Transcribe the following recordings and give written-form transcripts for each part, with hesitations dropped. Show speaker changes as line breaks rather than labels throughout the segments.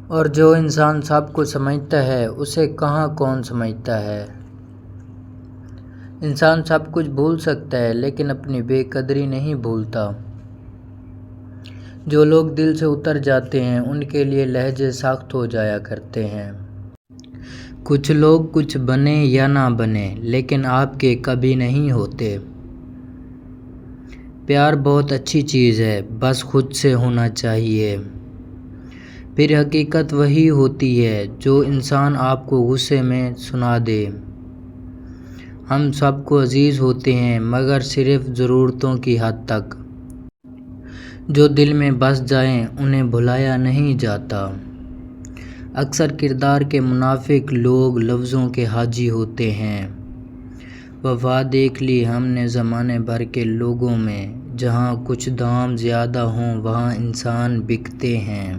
اور جو انسان سب کو سمجھتا ہے اسے کہاں کون سمجھتا ہے۔ انسان سب کچھ بھول سکتا ہے لیکن اپنی بے قدری نہیں بھولتا۔ جو لوگ دل سے اتر جاتے ہیں ان کے لیے لہجے سخت ہو جایا کرتے ہیں۔ کچھ لوگ کچھ بنیں یا نہ بنیں لیکن آپ کے کبھی نہیں ہوتے۔ پیار بہت اچھی چیز ہے، بس خود سے ہونا چاہیے۔ پھر حقیقت وہی ہوتی ہے جو انسان آپ کو غصے میں سنا دے۔ ہم سب کو عزیز ہوتے ہیں مگر صرف ضرورتوں کی حد تک۔ جو دل میں بس جائیں انہیں بھلایا نہیں جاتا۔ اکثر کردار کے منافق لوگ لفظوں کے حاجی ہوتے ہیں۔ وفا دیکھ لی ہم نے زمانے بھر کے لوگوں میں، جہاں کچھ دام زیادہ ہوں وہاں انسان بکتے ہیں۔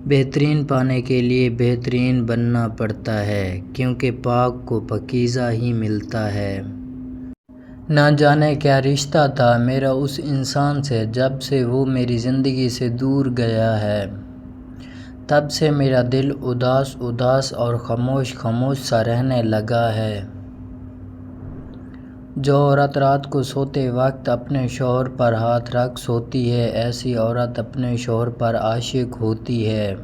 بہترین پانے کے لیے بہترین بننا پڑتا ہے کیونکہ پاک کو پاکیزہ ہی ملتا ہے۔ نہ جانے کیا رشتہ تھا میرا اس انسان سے، جب سے وہ میری زندگی سے دور گیا ہے تب سے میرا دل اداس اداس اور خاموش خاموش سا رہنے لگا ہے۔ جو عورت رات کو سوتے وقت اپنے شوہر پر ہاتھ رکھ سوتی ہے، ایسی عورت اپنے شوہر پر عاشق ہوتی ہے۔